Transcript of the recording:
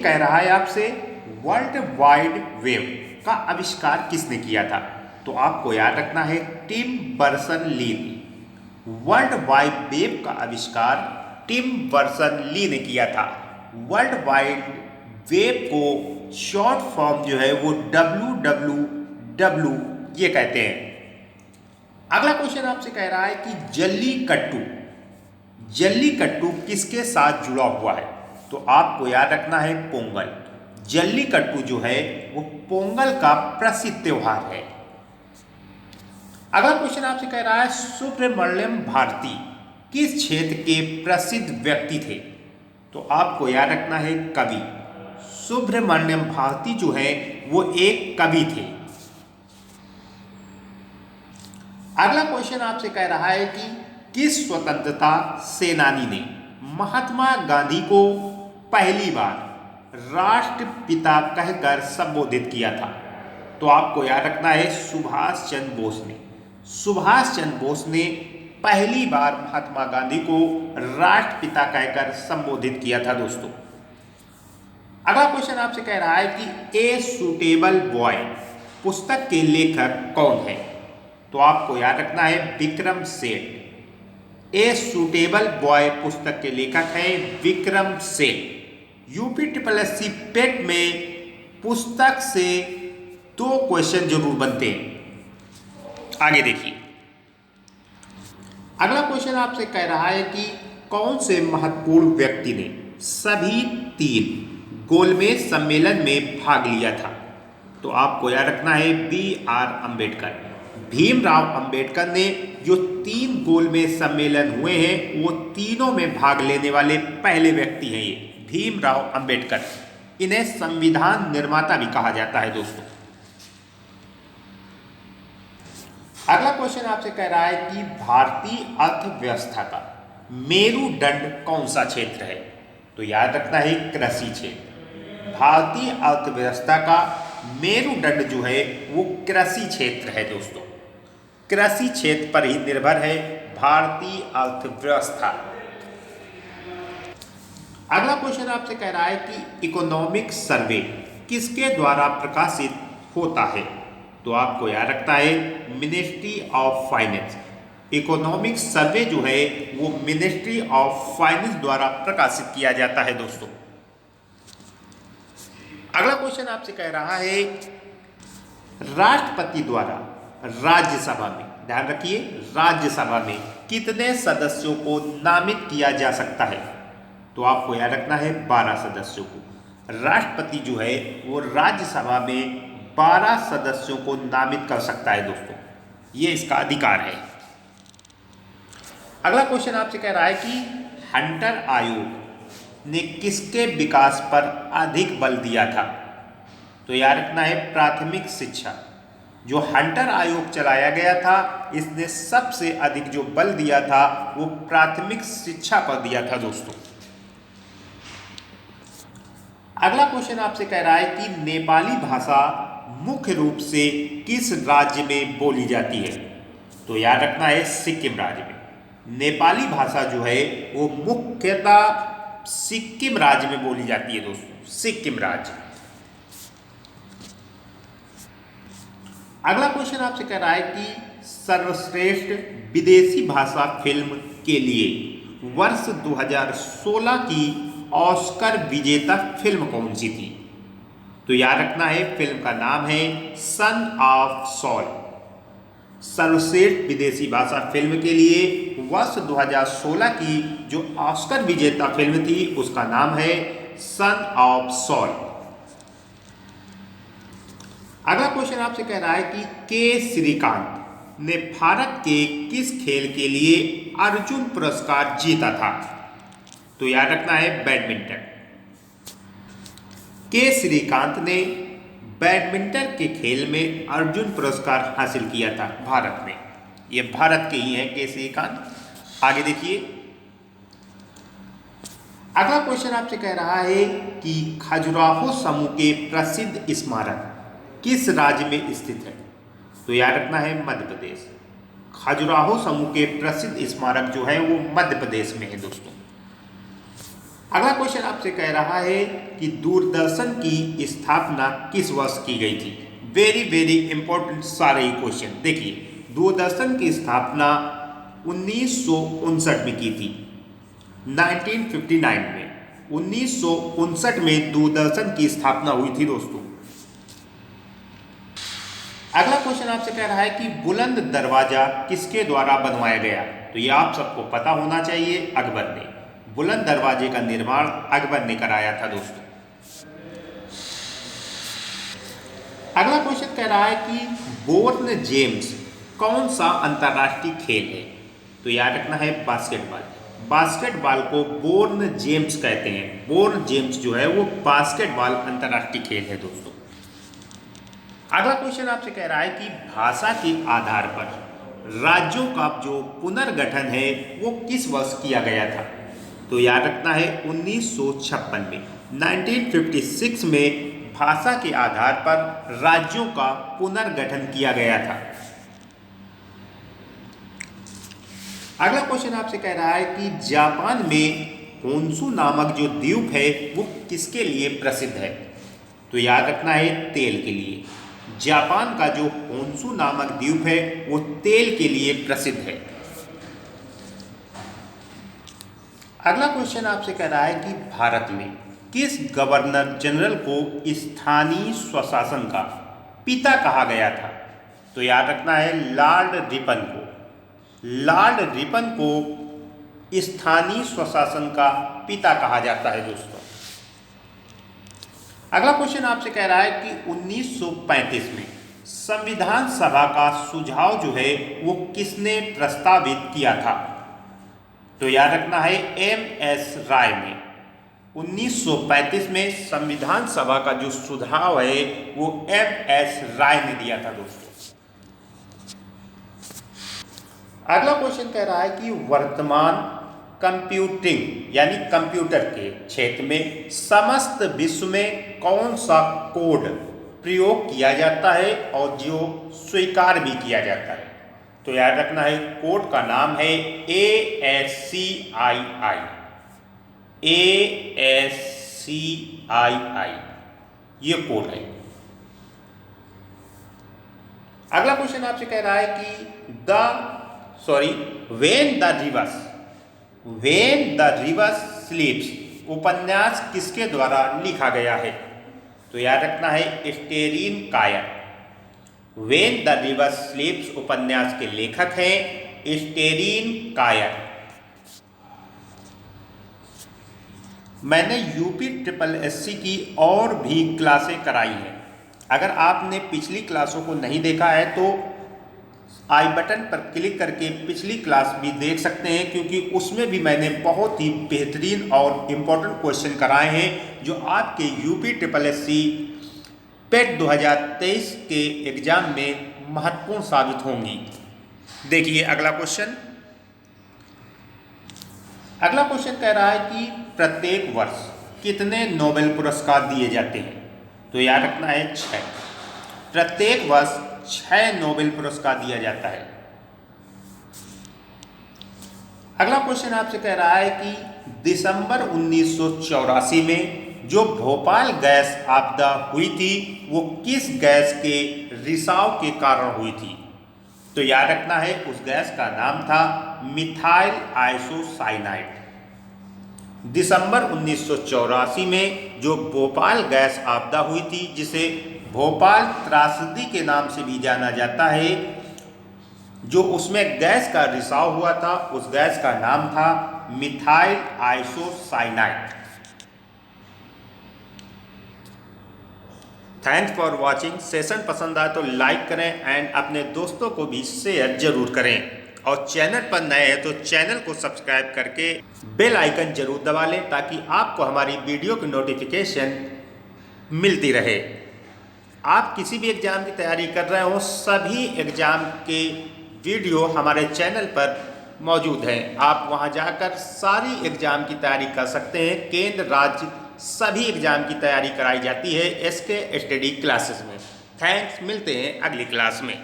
कह रहा है आपसे वर्ल्ड वाइड वेब का आविष्कार किसने किया था? तो आपको याद रखना है टिम बर्सन ली ने। वर्ल्ड वाइड वेब का आविष्कार टिम बर्सन ली ने किया था। वर्ल्ड वाइड वेब को शॉर्ट फॉर्म जो है वो WWW ये कहते हैं। अगला क्वेश्चन आपसे कह रहा है कि जल्लीकट्टू किसके साथ जुड़ा हुआ है? तो आपको याद रखना है पोंगल। जल्लीकट्टू जो है वो पोंगल का प्रसिद्ध त्योहार है। अगला क्वेश्चन आपसे कह रहा है सुब्रमण्यम भारती किस क्षेत्र के प्रसिद्ध व्यक्ति थे? तो आपको याद रखना है कवि। सुब्रमण्यम भारती जो है वो एक कवि थे। अगला क्वेश्चन आपसे कह रहा है कि किस स्वतंत्रता सेनानी ने महात्मा गांधी को पहली बार राष्ट्रपिता कहकर संबोधित किया था? तो आपको याद रखना है सुभाष चंद्र बोस ने। सुभाष चंद्र बोस ने पहली बार महात्मा गांधी को राष्ट्रपिता कहकर संबोधित किया था दोस्तों। अगला क्वेश्चन आपसे कह रहा है कि ए सूटेबल बॉय पुस्तक के लेखक कौन है? तो आपको याद रखना है Vikram Seth. A suitable boy पुस्तक के लेखक हैं विक्रम सेठ। UPSSC पेट में पुस्तक से 2 क्वेश्चन जरूर बनते हैं। आगे देखिए, अगला क्वेश्चन आपसे कह रहा है कि कौन से महत्वपूर्ण व्यक्ति ने सभी 3 गोलमेज सम्मेलन में भाग लिया था? तो आपको याद रखना है BR अम्बेडकर। भीमराव अंबेडकर ने जो 3 गोलमेज सम्मेलन हुए हैं वो तीनों में भाग लेने वाले पहले व्यक्ति हैं ये भीमराव अंबेडकर। इन्हें संविधान निर्माता भी कहा जाता है दोस्तों। अगला क्वेश्चन आपसे कह रहा है कि भारतीय अर्थव्यवस्था का मेरुदंड कौन सा क्षेत्र है? तो याद रखना है कृषि क्षेत्र। भारतीय अर्थव्यवस्था का मेरुदंड जो है वो कृषि क्षेत्र है दोस्तों। कृषि क्षेत्र पर ही निर्भर है भारतीय अर्थव्यवस्था। अगला क्वेश्चन आपसे कह रहा है कि इकोनॉमिक सर्वे किसके द्वारा प्रकाशित होता है? तो आपको याद रखना है ministry of finance. Economic survey जो है वो मिनिस्ट्री ऑफ फाइनेंस द्वारा प्रकाशित किया जाता है दोस्तों। अगला क्वेश्चन आपसे कह रहा है राष्ट्रपति द्वारा राज्यसभा में, ध्यान रखिए, राज्यसभा में कितने सदस्यों को नामित किया जा सकता है? तो आपको याद रखना है 12 सदस्यों को। राष्ट्रपति जो है वो राज्यसभा में 12 सदस्यों को नामित कर सकता है दोस्तों, ये इसका अधिकार है। अगला क्वेश्चन आपसे कह रहा है कि हंटर आयोग ने किसके विकास पर अधिक बल दिया था? तो याद रखना है प्राथमिक शिक्षा। जो हंटर आयोग चलाया गया था इसने सबसे अधिक जो बल दिया था वो प्राथमिक शिक्षा पर दिया था दोस्तों। अगला क्वेश्चन आपसे कह रहा है कि नेपाली भाषा मुख्य रूप से किस राज्य में बोली जाती है? तो याद रखना है सिक्किम राज्य में। नेपाली भाषा जो है वो मुख्यतः सिक्किम राज्य में बोली जाती है दोस्तों, सिक्किम राज्य। अगला क्वेश्चन आपसे कह रहा है कि सर्वश्रेष्ठ विदेशी भाषा फिल्म के लिए वर्ष 2016 की ऑस्कर विजेता फिल्म कौन सी थी? तो याद रखना है फिल्म का नाम है सन ऑफ सॉल। सर्वश्रेष्ठ विदेशी भाषा फिल्म के लिए वर्ष 2016 की जो ऑस्कर विजेता फिल्म थी उसका नाम है सन ऑफ सॉल। अगला क्वेश्चन आपसे कह रहा है कि के श्रीकांत ने भारत के किस खेल के लिए अर्जुन पुरस्कार जीता था? तो याद रखना है बैडमिंटन। के श्रीकांत ने बैडमिंटन के खेल में अर्जुन पुरस्कार हासिल किया था भारत में। ये भारत के ही हैं के श्रीकांत। आगे देखिए, अगला क्वेश्चन आपसे कह रहा है कि खजुराहो समूह के प्रसिद्ध स्मारक किस राज्य में स्थित है? तो याद रखना है मध्य प्रदेश। खजुराहो समूह के प्रसिद्ध स्मारक जो है वो मध्य प्रदेश में है दोस्तों। अगला क्वेश्चन आपसे कह रहा है कि दूरदर्शन की स्थापना किस वर्ष की गई थी। वेरी वेरी इंपॉर्टेंट सारे ही क्वेश्चन। देखिए, दूरदर्शन की स्थापना 1959 में की थी, 1959 में 1959 में दूरदर्शन की स्थापना हुई थी दोस्तों। अगला क्वेश्चन आपसे कह रहा है कि बुलंद दरवाजा किसके द्वारा बनवाया गया। तो ये आप सबको पता होना चाहिए, अकबर ने। बुलंद दरवाजे का निर्माण अकबर ने कराया था दोस्तों। अगला क्वेश्चन कह रहा है कि बोर्न जेम्स कौन सा अंतर्राष्ट्रीय खेल है। तो याद रखना है बास्केटबॉल। बास्केटबॉल को बोर्न जेम्स कहते हैं। बोर्न जेम्स जो है वो बास्केटबॉल अंतर्राष्ट्रीय खेल है दोस्तों। अगला क्वेश्चन आपसे कह रहा है कि भाषा के आधार पर राज्यों का जो पुनर्गठन है वो किस वर्ष किया गया था। तो याद रखना है 1956 में, 1956 में भाषा के आधार पर राज्यों का पुनर्गठन किया गया था। अगला क्वेश्चन आपसे कह रहा है कि जापान में होन्शु नामक जो द्वीप है वो किसके लिए प्रसिद्ध है। तो याद रखना है तेल के लिए। जापान का जो होन्शु नामक द्वीप है वो तेल के लिए प्रसिद्ध है। अगला क्वेश्चन आपसे कह रहा है कि भारत में किस गवर्नर जनरल को स्थानीय स्वशासन का पिता कहा गया था। तो याद रखना है लॉर्ड रिपन को। लॉर्ड रिपन को स्थानीय स्वशासन का पिता कहा जाता है दोस्तों। अगला क्वेश्चन आपसे कह रहा है कि 1935 में संविधान सभा का सुझाव जो है वो किसने प्रस्तावित किया था। तो याद रखना है एम.एस. राय ने। 1935 में संविधान सभा का जो सुझाव है वो एम.एस. राय ने दिया था दोस्तों। अगला क्वेश्चन कह रहा है कि वर्तमान कंप्यूटिंग यानी कंप्यूटर के क्षेत्र में समस्त विश्व में कौन सा कोड प्रयोग किया जाता है और जो स्वीकार भी किया जाता है। तो याद रखना है कोड का नाम है ASCII। ASCII ये कोड है। अगला क्वेश्चन आपसे कह रहा है कि वेन द रिवर्स स्लीप्स उपन्यास किसके द्वारा लिखा गया है। तो याद रखना है स्टेरीन कायर। वेन द रिवर्स स्लीप्स उपन्यास के लेखक हैं स्टेरीन कायर। मैंने यूपी SSSC की और भी क्लासें कराई हैं। अगर आपने पिछली क्लासों को नहीं देखा है तो आई बटन पर क्लिक करके पिछली क्लास भी देख सकते हैं, क्योंकि उसमें भी मैंने बहुत ही बेहतरीन और इम्पोर्टेंट क्वेश्चन कराए हैं जो आपके यूपी SSSC पेट 2023 के एग्जाम में महत्वपूर्ण साबित होंगी। देखिए अगला क्वेश्चन। अगला क्वेश्चन कह रहा है कि प्रत्येक वर्ष कितने नोबेल पुरस्कार दिए जाते हैं। तो याद रखना है 6। प्रत्येक वर्ष 6 नोबेल पुरस्कार दिया जाता है। अगला क्वेश्चन आपसे कह रहा है कि दिसंबर 1984 में जो भोपाल गैस आपदा हुई थी वो किस गैस के रिसाव के कारण हुई थी। तो याद रखना है उस गैस का नाम था मिथाइल आइसोसाइनाइड। दिसंबर 1984 में जो भोपाल गैस आपदा हुई थी, जिसे भोपाल त्रासदी के नाम से भी जाना जाता है, जो उसमें गैस का रिसाव हुआ था उस गैस का नाम था methyl isocyanide. Thanks for watching. Session पसंद आए तो लाइक करें एंड अपने दोस्तों को भी शेयर जरूर करें, और चैनल पर नए हैं तो चैनल को सब्सक्राइब करके बेल आइकन जरूर दबा लें ताकि आपको हमारी वीडियो की नोटिफिकेशन मिलती रहे। आप किसी भी एग्ज़ाम की तैयारी कर रहे हो, सभी एग्ज़ाम के वीडियो हमारे चैनल पर मौजूद हैं। आप वहां जाकर सारी एग्ज़ाम की तैयारी कर सकते हैं। केंद्र राज्य सभी एग्ज़ाम की तैयारी कराई जाती है SK स्टडी क्लासेस में। थैंक्स, मिलते हैं अगली क्लास में।